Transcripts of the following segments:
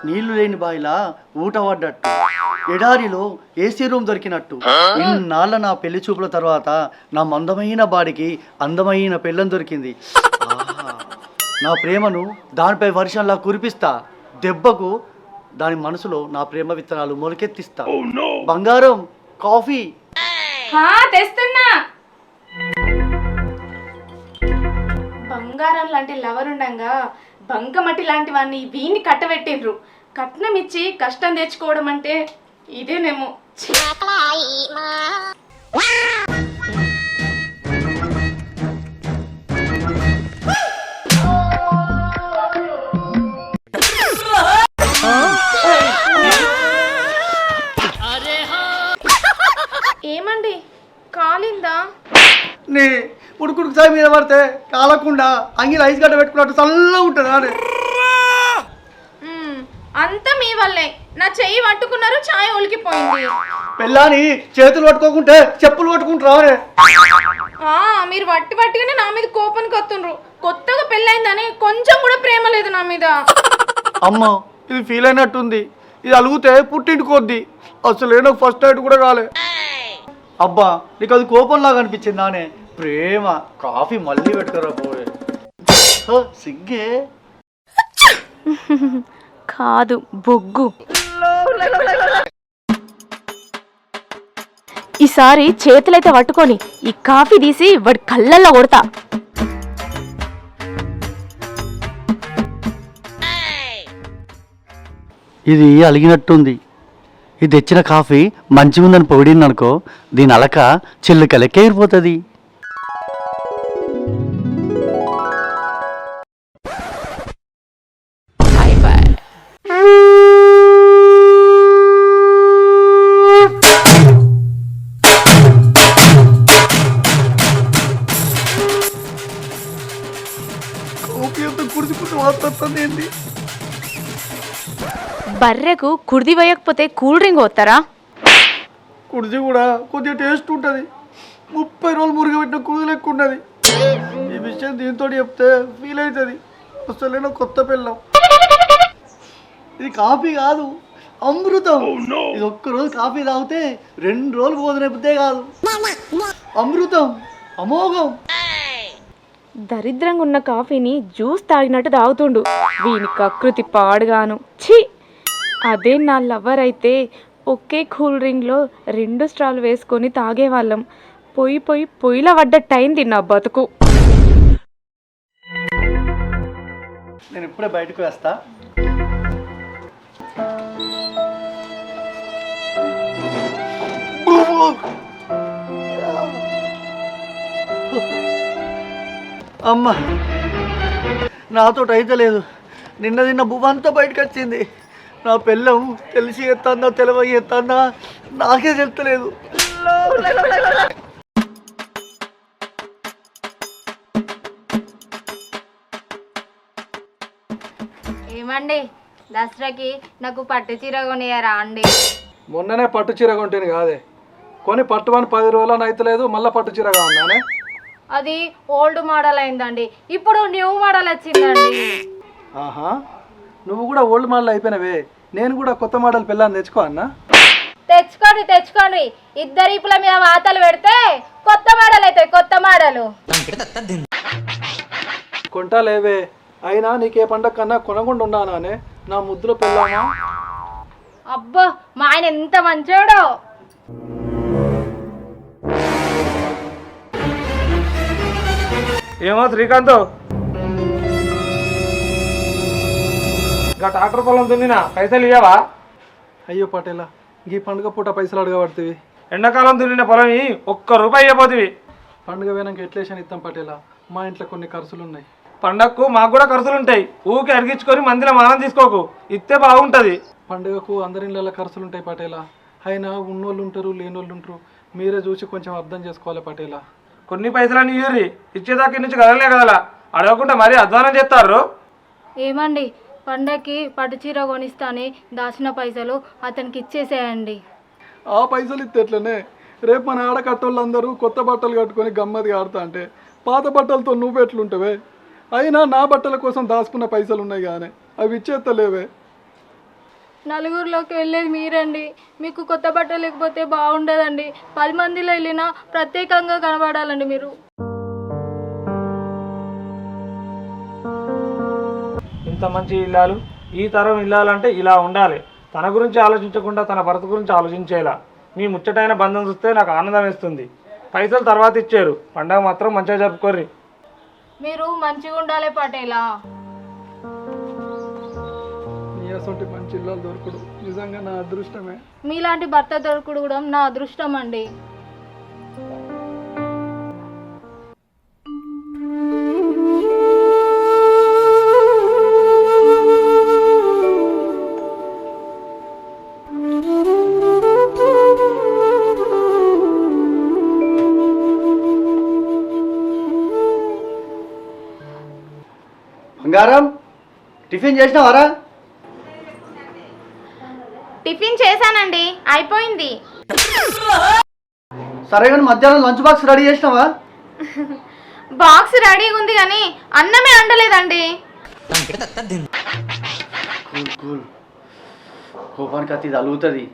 నీళ్లు లేని బాయిలా ఊట పడ్డట్టు, ఎడారిలో ఏసీ రూమ్ దొరికినట్టు. ఇన్నాళ్ళ నా పెళ్లి చూపుల తర్వాత నా మందమైన బాడికి అందమైన పెళ్ళం దొరికింది. ఆహా, నా ప్రేమను దానిపై వర్షంలా కురిపిస్తా. దెబ్బకు దాని మనసులో నా ప్రేమ విత్తనాలు మొలకెత్తిస్తా. బంగారం, కాఫీ తెస్తున్నా. బంగారం లాంటి లవర్ ఉండంగా బంకమట్టి లాంటి వాడిని వీణ్ణి కట్టబెట్టిండ్రు. కట్నం ఇచ్చి కష్టం తెచ్చుకోవడం అంటే ఇదేనేమో. ఏమండి కాలిందా? నీ ఉడుకుడుకు సాయి మీద పడితే కాలకుండా అంగిల్ ఐస్ గడ్డ పెట్టుకున్నట్టు చల్లగా ఉంటుంది అని. అంతా మీ వల్లే. నా చెయ్యి పట్టుకున్నారు, ఛాయ్ ఒలికిపోయింది. పెళ్ళాని చేతులు పట్టుకోకుంటే చెప్పులు పట్టుకుంటారా? మీరు పట్టిగానే నా మీద కోపానికి వస్తుండ్రు. కొత్తగా పెళ్ళైందని కొంచెం కూడా ప్రేమ లేదు నా మీద. అమ్మ, ఇది ఫీల్ అయినట్టుంది. ఇది అలుగుతే పుట్టింటికి కొద్ది. అసలు నాకు ఫస్ట్ నైట్ కూడా కాలే. అబ్బా, నీకు అది కోపంలాగా అనిపించింది నానే. ప్రేమ కాఫీ మళ్ళీ పెట్టుకురా పోయే. సిగ్గే కాదు, బొగ్గు. ఈసారి చేతులైతే పట్టుకొని ఈ కాఫీ తీసి వాడి కళ్ళల్లో కొడతా. ఇది అలిగినట్టుంది. ఇది తెచ్చిన కాఫీ మంచిగా ఉందని పొగిడింది అనుకో, దీని అలక చెల్లిక లెక్క ఎగిరిపోతుంది. బర్రెకు కుడిది వేయకపోతే కూల్ డ్రింక్ పోతారా? కుడిది కూడా కొద్దిగా టేస్ట్ ఉంటుంది. 30 రోజులు మురిగబెట్టిన కుడిది లెక్క ఉన్నది. ఈ విషయం దీంతో చెప్తే ఫీల్ అవుతుంది. అసలు కొత్త పిల్లం. ఇది కాఫీ కాదు, అమృతం. ఇది ఒక్కరోజు కాఫీ తాగితే 2 రోజులు పోదనెప్పితే కాదు. అమృతం, అమోఘం. దరిద్రంగా ఉన్న కాఫీని జ్యూస్ తాగినట్టు తాగుతుండు. వీని కకృతి పాడుగాను. ఛీ, అదే నా లవర్ అయితే ఒకే కూల్ డ్రింక్లో 2 స్ట్రాలు వేసుకొని తాగేవాళ్ళం. పొయ్యిలా పడ్డ టైం తిన్నా బతుకు. నేను ఇప్పుడే బయటకు వేస్తా. అమ్మ, నాతో అయితే లేదు. నిన్న బువ్వంతా బయటకు వచ్చింది. నా పిల్లం తెలిసి ఎత్తాందా తెలవయి ఎత్తాందా నాకే తెలుస్తలేదు. ఏమండి, దసరాకి నాకు పట్టు చీర కొనియరా అండి? మొన్ననే పట్టు చీర కొంటేనే కాదే, కొని పట్టుమని 10 రోజులని అయితే లేదు, మళ్ళీ పట్టు చీర కావాలనే. అది ఓల్డ్ మోడల్ అయిందండి, ఇప్పుడు న్యూ మోడల్ వచ్చిందండి. ఆహా, నువ్వు కూడా ఓల్డ్ మోడల్ అయిపోయినవే. నేను కూడా కొత్త మోడల్ పిల్లని తెచ్చుకో అన్న. తెచ్చుకోండి. ఇద్దరు ఇప్పుల మీద వాతలు పెడితే కొత్త మోడల్ అవుతాయి. కొత్త మోడల్ కొంటాలేవే. అయినా నీకే పండగ కన్నా కొనకుండా ఉన్నానే నా ముద్దులో పిల్లనా. అబ్బో, మా ఆయన ఎంత మంచోడో. ఏమో శ్రీకాంత్, ఇంకా ట్రాక్టర్ పొలం దున్నినా పైసలు ఇవ్వవా? అయ్యో పటేలా, ఈ పండుగ పూట పైసలు అడగబడుతుంది. ఎండాకాలం దున్నిన పొలం ₹1 ఇవ్వబోతుంది. పండుగ పోయినాక ఎట్లేషన్ ఇస్తాం పటేలా, మా ఇంట్లో కొన్ని ఖర్చులు ఉన్నాయి. పండగకు మాకు కూడా ఖర్చులు ఉంటాయి. ఊరికి అడిగించుకొని మందిలో మానం తీసుకోకు, ఇస్తే బాగుంటుంది. పండుగకు అందరి ఇళ్ళ ఖర్చులు ఉంటాయి పటేలా. అయినా ఉన్నోళ్ళు ఉంటారు, లేనోళ్ళు ఉంటారు. మీరే చూసి కొంచెం అర్థం చేసుకోవాలి పటేలా. కొన్ని పైసలని ఇయ్యరి, ఇచ్చేదాకా నుంచి కదలే కదలా. అడగకుండా మరీ అధ్వానం చేస్తారు. ఏమండి, పండగకి పట్టు చీర కొనిస్తాని దాచిన పైసలు అతనికి ఇచ్చేసేయండి. ఆ పైసలు ఇస్తే ఎట్లనే? రేపు మన ఆడకట్టోళ్ళందరూ కొత్త బట్టలు కట్టుకొని గమ్మది ఆడుతా అంటే పాత బట్టలతో నువ్వు ఎట్లుంటావే? అయినా నా బట్టల కోసం దాచుకున్న పైసలు ఉన్నాయి కానీ అవి ఇచ్చేస్తలేవే. నలుగురిలోకి వెళ్ళేది మీరండి. మీకు కొత్త బట్టలు లేకపోతే బాగుండదండి. 10 మందిలో వెళ్ళినా ప్రత్యేకంగా కనబడాలండి మీరు. ఇంత మంచి ఇల్లాలు, ఈ తరం ఇల్లాలంటే ఇలా ఉండాలి. తన గురించి ఆలోచించకుండా తన భర్త గురించి ఆలోచించేలా. మీ ముచ్చటైన బంధం చూస్తే నాకు ఆనందం వేస్తుంది. పైసలు తర్వాత ఇచ్చారు, పండగ మాత్రం మంచిగా జరుపుకోర్రి. మీరు మంచిగా ఉండాలి పటేలా. నీ అసొంటి మంచి ఇల్లాలు దొరకడు నిజంగా నా అదృష్టమే. మీలాంటి భర్త దొరకడు కూడా నా అదృష్టం అండి. బంగారం, టిఫిన్ చేసినావారా? టిఫిన్ చేశానండి, అయిపోయింది. సరే కానీ మధ్యాహ్నం లంచ్ బాక్స్ రెడీ చేసినావా? బాక్స్ రెడీగా ఉంది కానీ అన్నమే వండలేదండి. కూల్ కూల్, కోపానికి అతి ఇది అలుగుతుంది.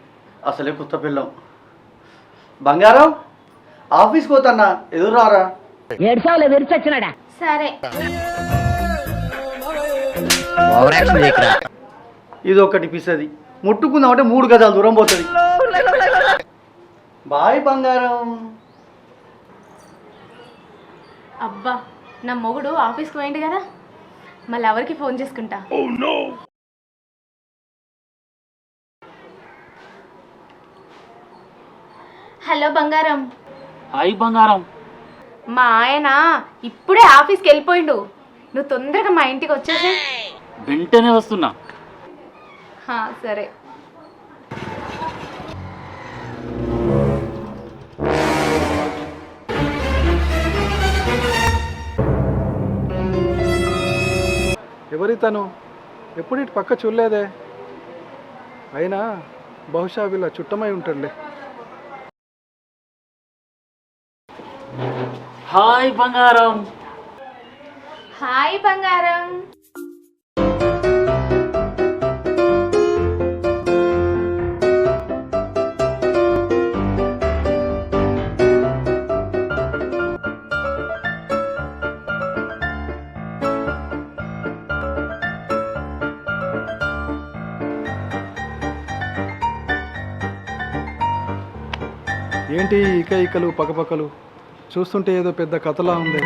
అసలే కొత్త పిల్లం. బంగారం, ఆఫీస్కి పోతాన్నా, ఎదురు రారా? సరే. ఇది ఒకటి పిసది, ముట్టుకుందామంటే 3 గజాల దూరం పోతుంది. బాయ్ బంగారం. అబ్బా, నా మొగుడు ఆఫీస్కి పోయింది కదా, మళ్ళీ ఎవరికి ఫోన్ చేసుకుంటా. హలో బంగారం. హాయ్ బంగారం. మా ఆయన ఇప్పుడే ఆఫీస్కి వెళ్ళిపోయిండు. నువ్వు తొందరగా మా ఇంటికి వచ్చేసే. వెంటనే వస్తున్నా. సరే. ఎవరి తను? ఎప్పుడు ఇటు పక్క చూడలేదే. అయినా బహుశా వీళ్ళ చుట్టమై ఉంటాడులే. హాయ్ బంగారం. హాయ్ బంగారం. ఏంటి ఇకలు పక్కపక్కలు? చూస్తుంటే ఏదో పెద్ద కథలా ఉంది.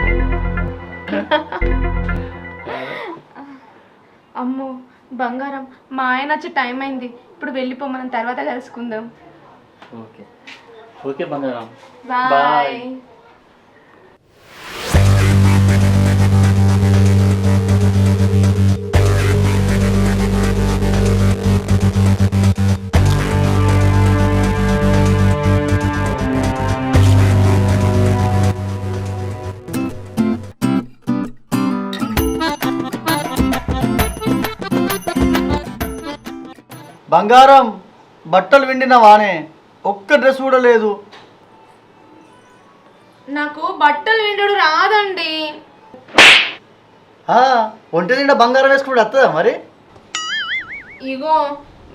అమ్మో బంగారం, మా ఆయన వచ్చి టైం అయింది. ఇప్పుడు వెళ్ళిపో, మనం తర్వాత కలుసుకుందాం. ఓకే ఓకే బంగారం. బాయ్. బంగారం, బట్టలు విండిన వానే, ఒక్క డ్రెస్ కూడా లేదు. నాకు బట్టలు విండు రాదండి. ఒంటి నిండా బంగారం వేసుకుంటే వస్తుందా మరి? ఇగో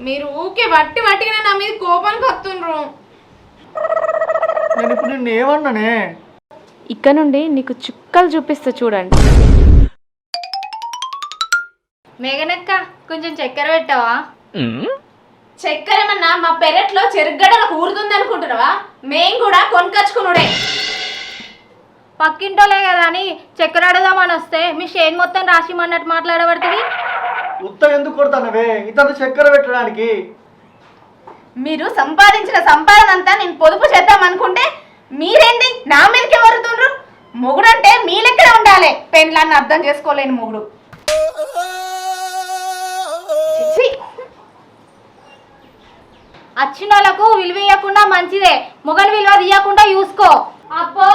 మీరు ఊకే వట్టిగా నా మీద కోపానికి వస్తుండ్రు. నేను ఇప్పుడు నిన్ను ఏమన్నానే? ఇక్కడ నుండి నీకు చుక్కలు చూపిస్తా చూడండి. మేఘనక్క, కొంచెం చక్కెర పెట్టావా? చక్కెర ఏమన్నా మా పెరట్లో చెరుగడ్డలకు ఊరుతుంది అనుకుంటున్నావా? మేం కూడా కొనుకొచ్చుకున్నాడే. పక్కింటోలే కదా అని చక్కెర అడదామని వస్తే మీ షేన్ మొత్తం రాసిమన్నట్టు మాట్లాడబడుతుంది. ఉత్త ఎందుకు కొడతానవే? ఇతను చక్కెర పెట్టడానికి. మీరు సంపాదించిన సంపాదన అంతా నేను పొదుపు చేద్దాం అనుకుంటే మీరేంటి నా మీదకే వరుతుండ్రు? మొగుడంటే మీ లెక్కనే ఉండాలి. పెండ్లాన్ని అర్థం చేసుకోలేని మొగుడు. వచ్చిన వాళ్ళకు విలువ ఇవ్వకుండా మంచిదే, మొగలు విలువ తీయకుండా చూసుకో. అబ్బో,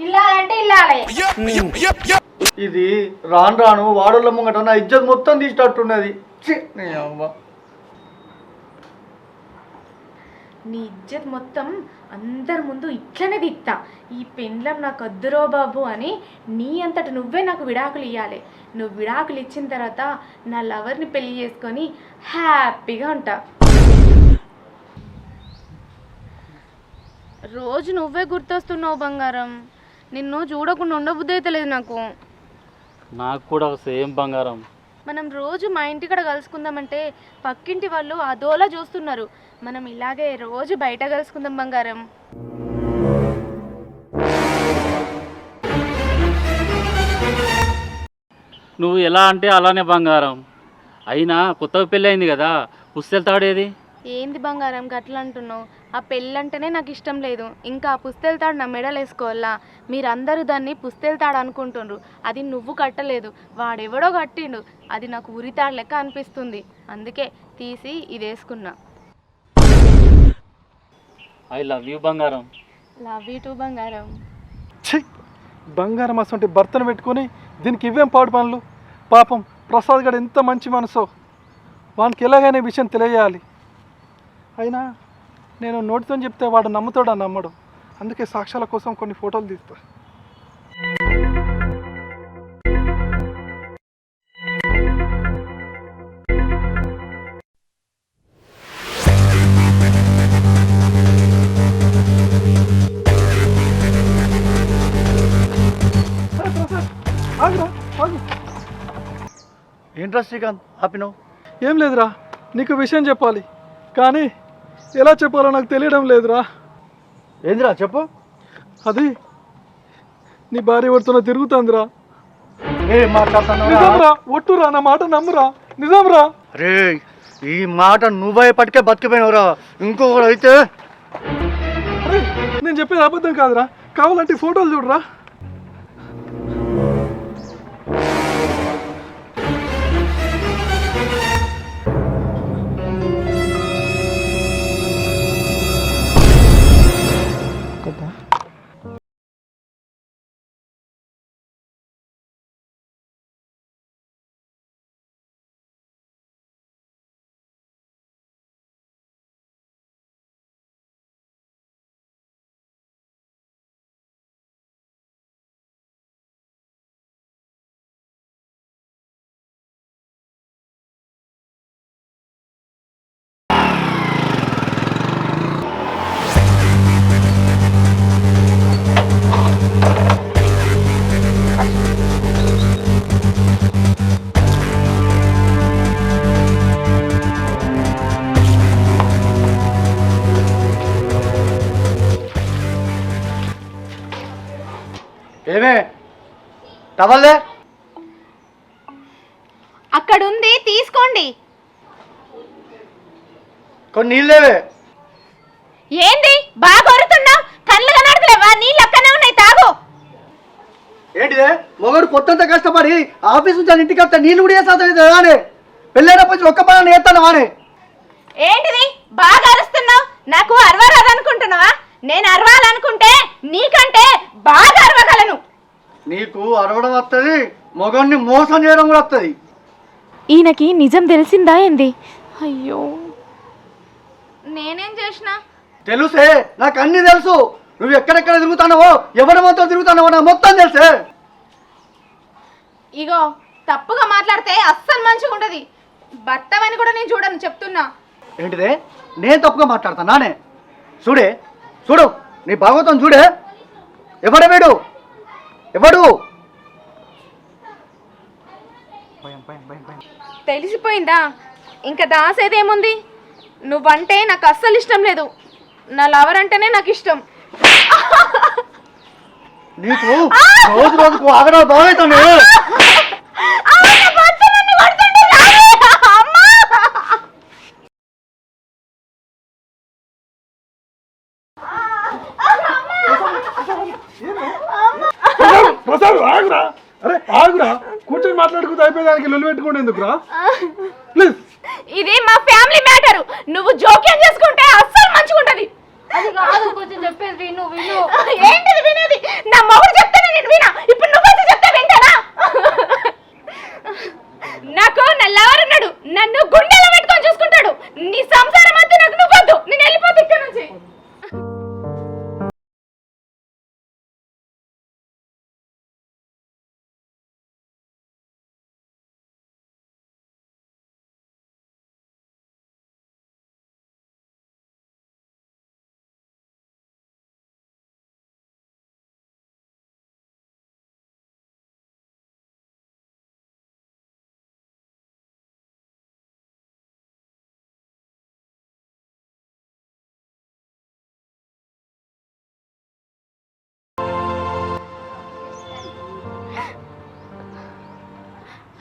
ఇల్లాలంటే ఇల్లాలే. ఇది రాను రాను వాడోళ్ళ ముంగట నా ఇజ్జత్ మొత్తం తీసేటట్టున్నది. నీ ఇజ్జత్ మొత్తం అందరి ముందు ఇట్లనే దిక్తా. ఈ పెండ్లం నాకు వద్దురో బాబు అని నీ అంతట నువ్వే నాకు విడాకులు ఇవ్వాలి. నువ్వు విడాకులు ఇచ్చిన తర్వాత నా లవర్ని పెళ్లి చేసుకొని హ్యాపీగా ఉంటా. రోజు నువ్వే గుర్తొస్తున్నావు బంగారం. నిన్ను చూడకుండా ఉండబుద్ధి అయితే లేదు నాకు. నాకు కూడా సేమ్ బంగారం. మనం రోజు మా ఇంటికాడ కలుసుకుందామంటే పక్కింటి వాళ్ళు అదోలా చూస్తున్నారు. మనం ఇలాగే రోజు బయట కలుసుకుందాం బంగారం. నువ్వు ఎలా అంటే అలానే బంగారం. అయినా కొత్తగా పెళ్ళి అయింది కదా, పుస్తెలు తాడేది? ఏంది బంగారం గట్ల అంటున్నావు? ఆ పెళ్ళంటేనే నాకు ఇష్టం లేదు. ఇంకా ఆ పుస్తెల తాడు నా మెడలు వేసుకోవాలా? మీరందరూ దాన్ని పుస్తెల తాడు అనుకుంటుండ్రు. అది నువ్వు కట్టలేదు, వాడెవడో కట్టిండు. అది నాకు ఉరితాడు లెక్క అనిపిస్తుంది. అందుకే తీసి ఇది వేసుకున్నా. ఐ లవ్ యూ బంగారం. లవ్ యూ టూ బంగారం. ఛీ, బంగారం అసలు భర్తను పెట్టుకొని దీనికి ఇవేం పాడు పనులు. పాపం ప్రసాద్ గారు ఎంత మంచి మనసో, వానికి ఎలాగైనా విషయం తెలియజేయాలి. అయినా నేను నోటితో చెప్తే వాడు నమ్ముతాడా నమ్మడు. అందుకే సాక్ష్యాల కోసం కొన్ని ఫోటోలు తీస్తా. ఆగురా, ఆగు. ఏంట్రా శ్రీకాంత్ ఆపినావు? ఏం లేదురా, నీకు విషయం చెప్పాలి, కానీ ఎలా చెప్పాలో నాకు తెలియడం లేదురా. ఏందిరా చెప్పు. అది నీ భార్య ఎవరితోనో తిరుగుతుందిరా. ఏం మాట్లాడుతున్నావు? నిజంరా, ఒట్టురా, నా మాట నమ్మురా, నిజంరా. రే, ఈ మాట నువ్వైపటికే బతికిపోయినవురా. ఇంకొకడు అయితే అరే, నేను చెప్పేది అబద్ధం కాదురా, కావాలంటే ఈ ఫోటోలు చూడరా. ఏమే టవల్లే అక్కడుంది, తీసుకోండి. కొన్ని నీళ్ళేవే. ఏంది బాగా కొరుతున్నావు? కళ్ళు కనడతలేవా? నీళ్ళు అక్కనే ఉన్నాయి, తాగు. ఏంటిదే మొగడు పొత్తంత కష్టపడి ఆఫీస్ నుంచి ఇంటికి వస్తే నీళ్ళు కూడా వేసానే. పెళ్ళైనప్పుడు ఒక్క పని వేస్తాను వానే. ఏంటిది బాగా అరుస్తున్నావు? నాకు అరవరాదనుకుంటున్నావా? నేను అరవాలనుకుంటే నీకంటే బాగా అరవగలను. నీకు అరవడం వస్తుంది, మొగడిని మోసం చేయడం కూడా వస్తుంది. ఈయనకి నిజం తెలిసిందా ఏంది? అయ్యో, నేనేం చేసినా? తెలుసే, నాకు అన్ని తెలుసు. నువ్వు ఎక్కడెక్కడ తిరుగుతానవో, ఎవరి మొత్తం తిరుగుతానవో నాకు మొత్తం తెలుసే. ఇగో తప్పుగా మాట్లాడితే అస్సలు మంచిగా ఉండదు. భర్తవని కూడా నేను చూడను, చెప్తున్నా. ఏంటిదే నేను తప్పుగా మాట్లాడతాను నానే? చూడే, చూడు నీ భాగవతం చూడే. ఎవడే వీడు? ఎవడు? తెలిసిపోయిందా? ఇంకా దాసేదేముంది? నువ్వంటే నాకు అస్సలు ఇష్టం లేదు. నా లవర్ అంటేనే నాకు ఇష్టం. నీకు రోజు రోజుకు ఆగడా బాగుతానే. ఆగురా, అరే ఆగురా, కూర్చొని మాట్లాడుకుంటూ అయిపోయేదానికి లొల్లి పెట్టుకోండి ఎందుకురా? ప్లీజ్, ఇది మా ఫ్యామిలీ మ్యాటర్. నువ్వు జోక్యం చేసుకుంటే అస్సలు మంచిగా ఉంటది. అది కాదు, కొంచెం చెప్పేది విను విను. ఏంటిది వినేది? నా మొగుడు చెప్తానే నేను వినా. ఇప్పుడు నువ్వు చెప్తే వింటానా? నాకు నా లవర్ ఉన్నాడు, నన్ను గుండెలో పెట్టుకొని చూసుకుంటాడు. నీ సంసారం వద్దు, నాకు నువ్వొద్దు. నేను వెళ్ళిపోతా ఇక్కడ నుంచి.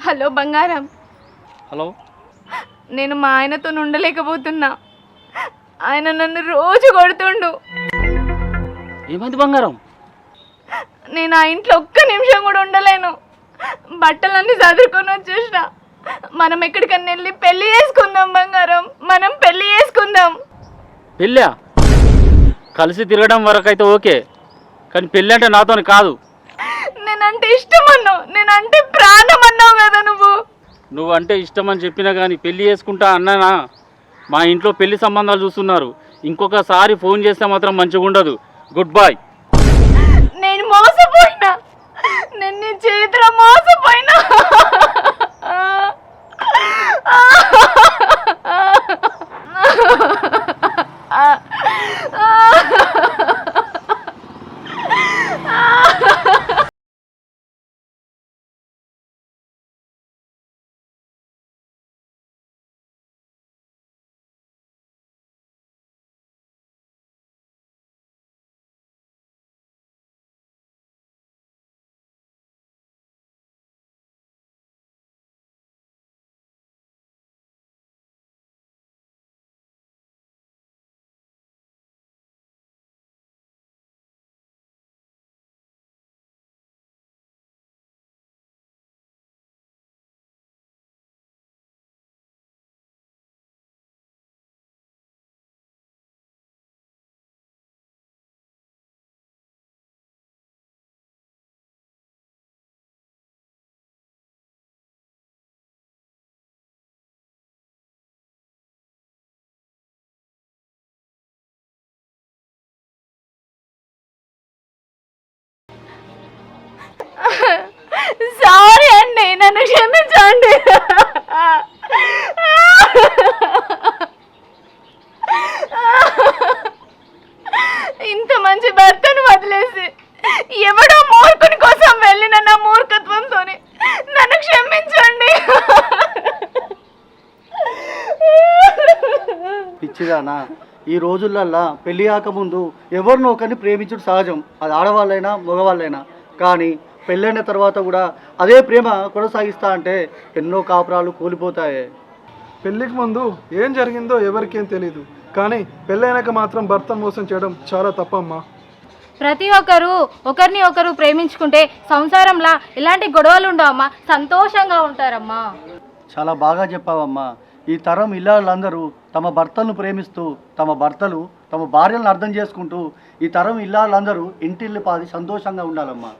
హలో బంగారం, హలో. నేను మా ఆయనతో ఉండలేకపోతున్నా. ఆయన నన్ను రోజు కొడుతుండు. ఏమైంది బంగారం? నేను ఆ ఇంట్లో ఒక్క నిమిషం కూడా ఉండలేను. బట్టలన్నీ చదువుకొని వచ్చేసిన. మనం ఎక్కడికన్నా వెళ్ళి పెళ్లి చేసుకుందాం బంగారం, మనం పెళ్లి చేసుకుందాం. పెళ్ళా? కలిసి తిరగడం వరకు అయితే ఓకే, కానీ పెళ్ళి అంటే నాతోని కాదు. నేనంటే ఇష్టం అన్నావు, నేనంటే ప్రాణం అన్నావు కదా నువ్వు. నువ్వంటే ఇష్టం అని చెప్పినా కానీ పెళ్లి చేసుకుంటా అన్నానా? మా ఇంట్లో పెళ్లి సంబంధాలు చూస్తున్నారు. ఇంకొకసారి ఫోన్ చేస్తే మాత్రం మంచిగా ఉండదు. Good bye. నేను మోసపోయినా, నేను నీ చేతిలో మోసపోయినా. సారీ అండి, నన్ను క్షమించండి. ఇంత మంచి భర్తను వదిలేసి ఎవడో మూర్ఖుని కోసం వెళ్ళిన నా మూర్ఖత్వంతో నన్ను క్షమించండి. పిచ్చిదానా, ఈ రోజులల్లా పెళ్లి కాకముందు ఎవరినో ఒకరిని ప్రేమించడం సహజం. అది ఆడవాళ్ళైనా మగవాళ్ళైనా. కానీ పెళ్ళైన తర్వాత కూడా అదే ప్రేమ కొనసాగిస్తా అంటే ఎన్నో కాపురాలు కూలిపోతాయి. పెళ్ళికి ముందు ఏం జరిగిందో ఎవరికేం తెలీదు, కానీ పెళ్ళైనాక మాత్రం భర్తను మోసం చేయడం చాలా తప్పమ్మా. ప్రతి ఒక్కరు ఒకరిని ఒకరు ప్రేమించుకుంటే సంసారంలో ఎలాంటి గొడవలు ఉండవమ్మా, సంతోషంగా ఉంటారమ్మా. చాలా బాగా చెప్పావమ్మా. ఈ తరం ఇల్లాలందరూ తమ భర్తలను ప్రేమిస్తూ తమ భర్తలు తమ భార్యలను అర్థం చేసుకుంటూ ఈ తరం ఇల్లాలందరూ ఇంటిల్లి పాది సంతోషంగా ఉండాలమ్మా.